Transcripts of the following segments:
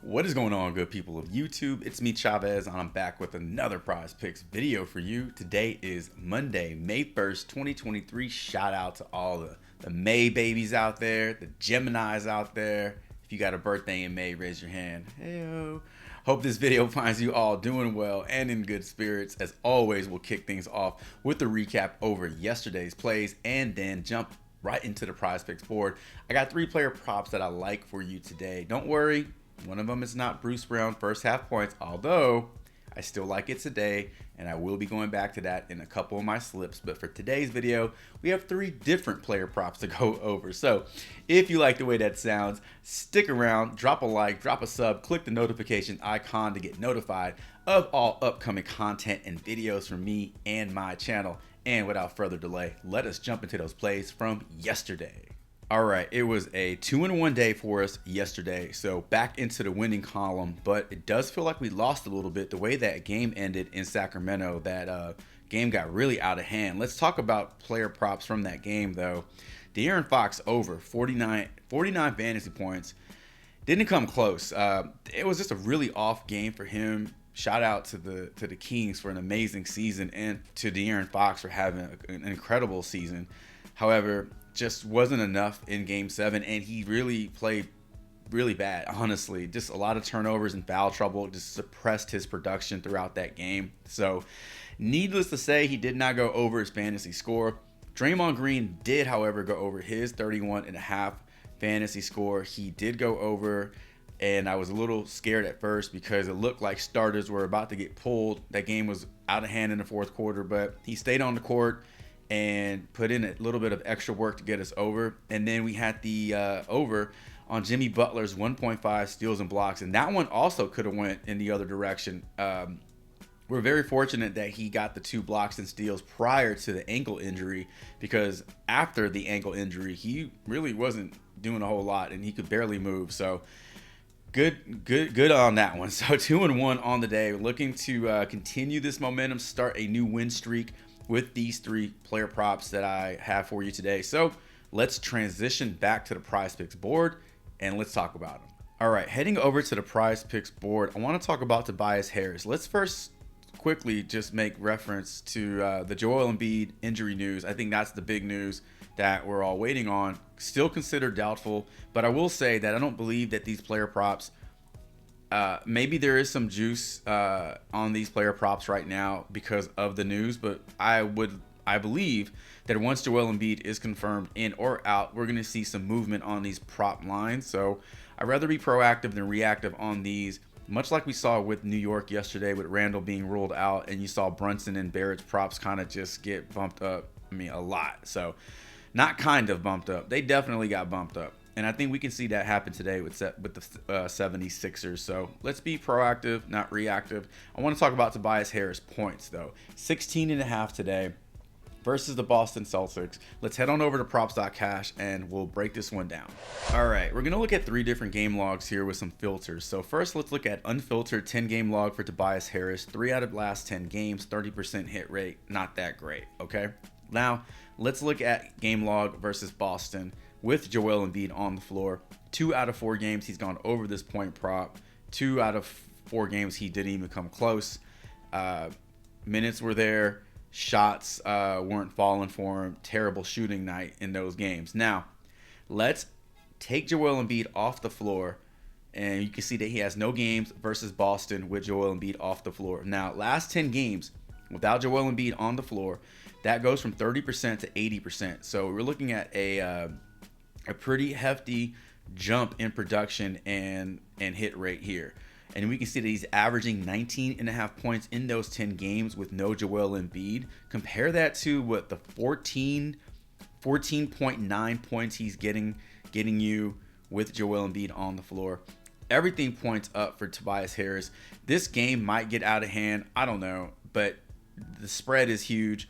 What is going on, good people of YouTube? It's me, Chavez, and I'm back with another Prize Picks video for you. Today is Monday, May 1st, 2023. Shout out to all the May babies out there, the Geminis out there. If you got a birthday in May, raise your hand. Heyo. Hope this video finds you all doing well and in good spirits. As always, we'll kick things off with a recap over yesterday's plays and then jump right into the Prize Picks board. I got 3 player props that I like for you today. Don't worry, one of them is not Bruce Brown first half points, although I still like it today, and I will be going back to that in a couple of my slips. But for today's video, we have 3 different player props to go over. So if you like the way that sounds, stick around, drop a like, drop a sub, click the notification icon to get notified of all upcoming content and videos from me and my channel. And without further delay, let us jump into those plays from yesterday. All right, it was a 2-1 day for us yesterday, so back into the winning column, but it does feel like we lost a little bit the way that game ended in Sacramento. That game got really out of hand. Let's talk about player props from that game, though. De'Aaron Fox over 49 fantasy points. Didn't come close. It was just a really off game for him. Shout out to the Kings for an amazing season and to De'Aaron Fox for having an incredible season. However, just wasn't enough in game 7, and he really played really bad, honestly. Just a lot of turnovers and foul trouble just suppressed his production throughout that game. So needless to say, he did not go over his fantasy score. Draymond Green did, however, go over his 31.5 fantasy score. He did go over, and I was a little scared at first because it looked like starters were about to get pulled. That game was out of hand in the fourth quarter, but he stayed on the court and put in a little bit of extra work to get us over. And then we had the over on Jimmy Butler's 1.5 steals and blocks, and that one also could have went in the other direction. We're very fortunate that he got the 2 blocks and steals prior to the ankle injury, because after the ankle injury, he really wasn't doing a whole lot and he could barely move. So good on that one. So 2-1 on the day, looking to continue this momentum, start a new win streak with these 3 player props that I have for you today. So let's transition back to the Prize Picks board and let's talk about them. All right, heading over to the Prize Picks board, I want to talk about Tobias Harris. Let's first quickly just make reference to the Joel Embiid injury news. I think that's the big news that we're all waiting on. Still considered doubtful, but I will say that I don't believe that these player props, maybe there is some juice on these player props right now because of the news, but I believe that once Joel Embiid is confirmed in or out, we're going to see some movement on these prop lines. So I'd rather be proactive than reactive on these, much like we saw with New York yesterday with Randall being ruled out, and you saw Brunson and Barrett's props kind of just get bumped up. I mean, a lot. So not kind of bumped up. They definitely got bumped up. And I think we can see that happen today with the 76ers. So let's be proactive, not reactive. I want to talk about Tobias Harris points, though. 16.5 today versus the Boston Celtics. Let's head on over to props.cash and we'll break this one down. All right, we're going to look at 3 different game logs here with some filters. So first, let's look at unfiltered 10-game log for Tobias Harris. 3 out of last 10 games, 30% hit rate. Not that great, okay? Now, let's look at game log versus Boston with Joel Embiid on the floor. 2 out of 4 games he's gone over this point prop. 2 out of 4 games he didn't even come close. Minutes were there. Shots weren't falling for him. Terrible shooting night in those games. Now, let's take Joel Embiid off the floor, and you can see that he has no games versus Boston with Joel Embiid off the floor. Now, last 10 games without Joel Embiid on the floor, that goes from 30% to 80%. So we're looking at a pretty hefty jump in production and hit rate here. And we can see that he's averaging 19.5 points in those 10 games with no Joel Embiid. Compare that to what the 14.9 points he's getting you with Joel Embiid on the floor. Everything points up for Tobias Harris. This game might get out of hand. I don't know, but the spread is huge,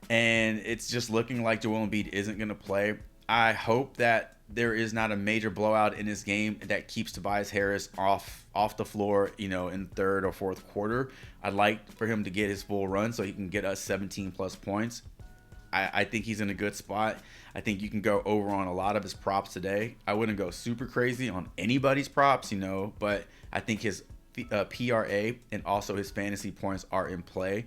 and it's just looking like Joel Embiid isn't going to play. I hope that there is not a major blowout in this game that keeps Tobias Harris off the floor, in third or fourth quarter. I'd like for him to get his full run so he can get us 17 plus points. I think he's in a good spot. I think you can go over on a lot of his props today. I wouldn't go super crazy on anybody's props, but I think his PRA and also his fantasy points are in play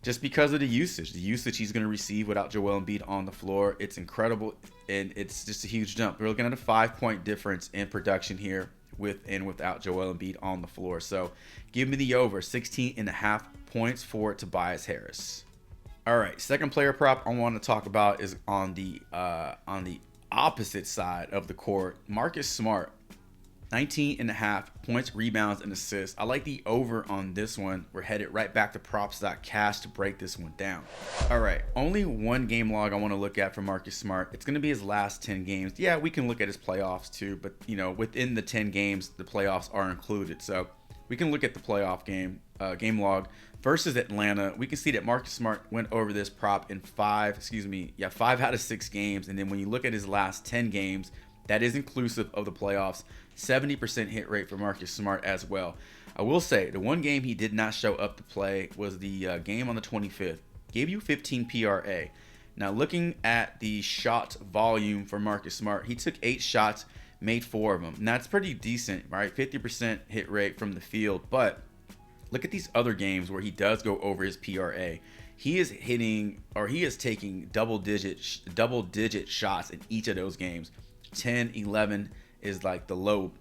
just because of the usage. The usage he's going to receive without Joel Embiid on the floor, it's incredible, and it's just a huge jump. We're looking at a 5-point difference in production here with and without Joel Embiid on the floor. So give me the over 16.5 points for Tobias Harris. All right, second player prop I want to talk about is on the opposite side of the court. Marcus Smart, 19.5 points, rebounds, and assists. I like the over on this one. We're headed right back to props.cash to break this one down. All right, only one game log I want to look at for Marcus Smart. It's going to be his last 10 games. Yeah, we can look at his playoffs too, but within the 10 games, the playoffs are included. So we can look at the playoff game log versus Atlanta. We can see that Marcus Smart went over this prop in 5 out of 6 games. And then when you look at his last 10 games, that is inclusive of the playoffs. 70% hit rate for Marcus Smart as well. I will say the one game he did not show up to play was the game on the 25th. Gave you 15 PRA. Now looking at the shot volume for Marcus Smart, he took 8 shots, made 4 of them. Now it's pretty decent, right? 50% hit rate from the field, but look at these other games where he does go over his PRA. He is taking double digit shots in each of those games. 10, 11 is like the low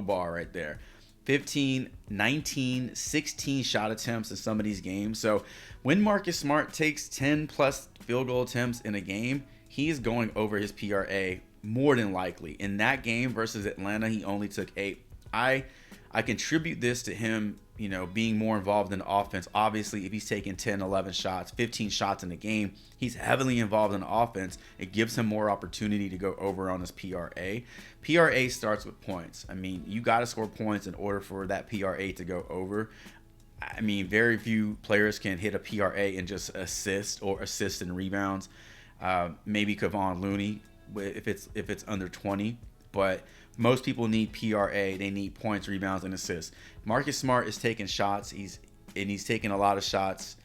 bar right there. 15, 19, 16 shot attempts in some of these games. So when Marcus Smart takes 10 plus field goal attempts in a game, he is going over his PRA more than likely. In that game versus Atlanta, he only took 8. I contribute this to him, being more involved in the offense. Obviously, if he's taking 10, 11 shots, 15 shots in a game, he's heavily involved in the offense. It gives him more opportunity to go over on his PRA. PRA starts with points. I mean, you got to score points in order for that PRA to go over. I mean, very few players can hit a PRA and just assist and rebounds. Maybe Kevon Looney if it's under 20, but most people need PRA. They need points, rebounds, and assists. Marcus Smart is taking shots. He's taking a lot of shots,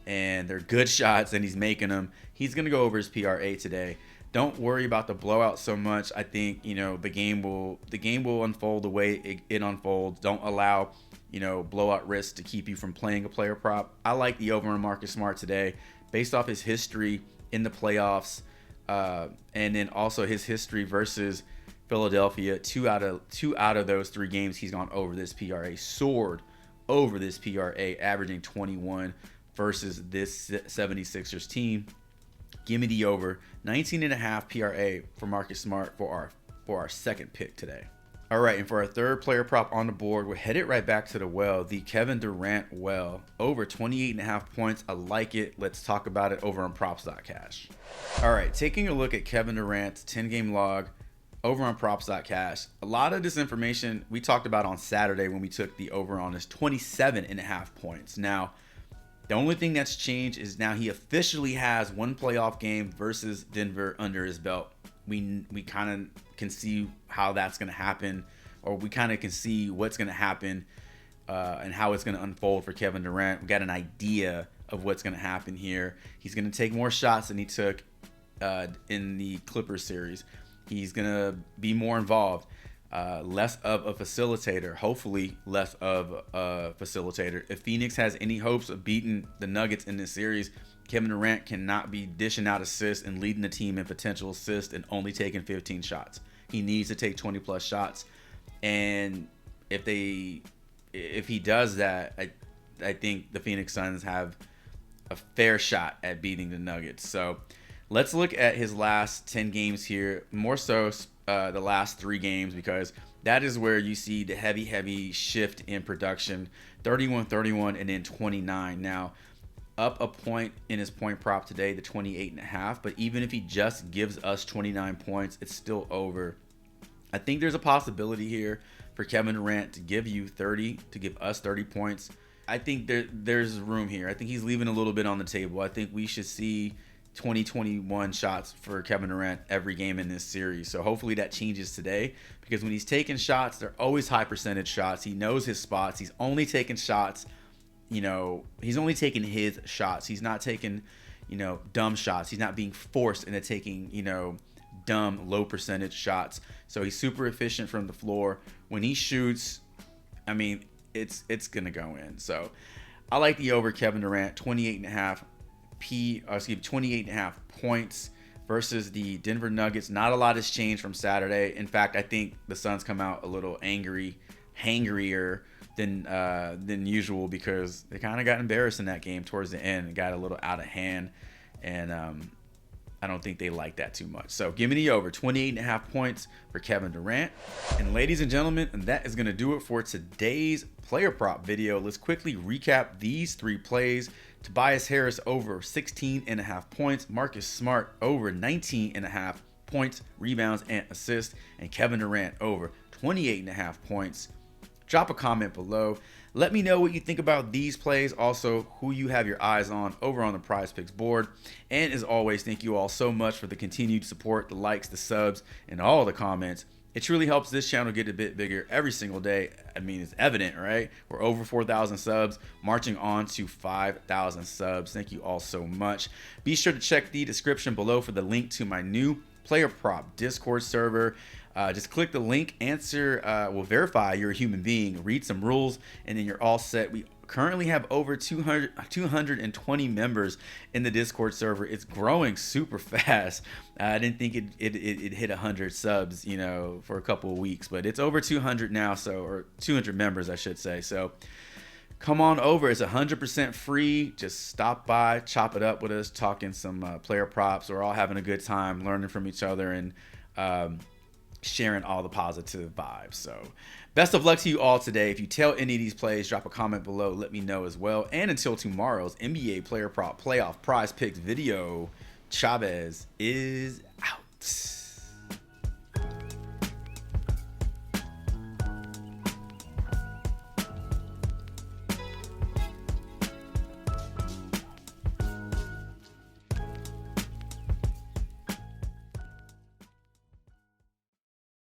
and they're good shots, and he's making them. He's gonna go over his PRA today. Don't worry about the blowout so much. I think the game will unfold the way it unfolds. Don't allow blowout risk to keep you from playing a player prop. I like the over on Marcus Smart today, based off his history in the playoffs, and then also his history versus Philadelphia. Two out of those 3 games, he's gone over this PRA, soared over this PRA, averaging 21 versus this 76ers team. Give me the over 19.5 PRA for Marcus Smart for our second pick today. All right, and for our third player prop on the board, we're headed right back to the well, the Kevin Durant well, over 28.5 points. I like it. Let's talk about it over on props.cash. All right, taking a look at Kevin Durant's 10-game log over on props.cash. A lot of this information we talked about on Saturday when we took the over on his 27.5 points. Now, the only thing that's changed is now he officially has one playoff game versus Denver under his belt. We kind of can see how that's going to happen, or we kind of can see what's going to happen and how it's going to unfold for Kevin Durant. We got an idea of what's going to happen here. He's going to take more shots than he took in the Clippers series. He's going to be more involved, less of a facilitator, hopefully less of a facilitator. If Phoenix has any hopes of beating the Nuggets in this series, Kevin Durant cannot be dishing out assists and leading the team in potential assists and only taking 15 shots. He needs to take 20 plus shots. And if he does that, I think the Phoenix Suns have a fair shot at beating the Nuggets. So let's look at his last 10 games here, more so the last 3 games, because that is where you see the heavy shift in production. 31, 31, and then 29. Now, up a point in his point prop today to 28.5, but even if he just gives us 29 points, it's still over. I think there's a possibility here for Kevin Durant to give you 30, to give us 30 points. I think there's room here. I think he's leaving a little bit on the table. I think we should see 21 shots for Kevin Durant every game in this series. So hopefully that changes today, because when he's taking shots, they're always high percentage shots. He knows his spots. He's only taking shots. He's only taking his shots. He's not taking, dumb shots. He's not being forced into taking, dumb low percentage shots. So he's super efficient from the floor. When he shoots, I mean, it's gonna go in. So I like the over Kevin Durant, 28.5 points versus the Denver Nuggets. Not a lot has changed from Saturday. In fact, I think the Suns come out a little hangrier than usual, because they kind of got embarrassed in that game towards the end and got a little out of hand, and I don't think they like that too much. So give me the over, 28.5 points for Kevin Durant. And ladies and gentlemen, that is going to do it for today's player prop video. Let's quickly recap these 3 plays. Tobias Harris over 16.5 points. Marcus Smart over 19.5 points, rebounds, and assists. And Kevin Durant over 28.5 points. Drop a comment below. Let me know what you think about these plays. Also, who you have your eyes on over on the Prizepicks board. And as always, thank you all so much for the continued support, the likes, the subs, and all the comments. It truly helps this channel get a bit bigger every single day. I mean, it's evident, right? We're over 4,000 subs, marching on to 5,000 subs. Thank you all so much. Be sure to check the description below for the link to my new player prop Discord server. Just click the link, will verify you're a human being, read some rules, and then you're all set. We currently have over 220 members in the Discord server. It's growing super fast. I didn't think it hit 100 subs, for a couple of weeks, but it's over 200 now, or 200 members, I should say. So come on over. It's 100% free. Just stop by, chop it up with us, talking some player props. We're all having a good time, learning from each other, and sharing all the positive vibes. So best of luck to you all today. If you tell any of these plays, drop a comment below. Let me know as well. And until tomorrow's NBA player prop playoff Prize Picks video, Chavez is out.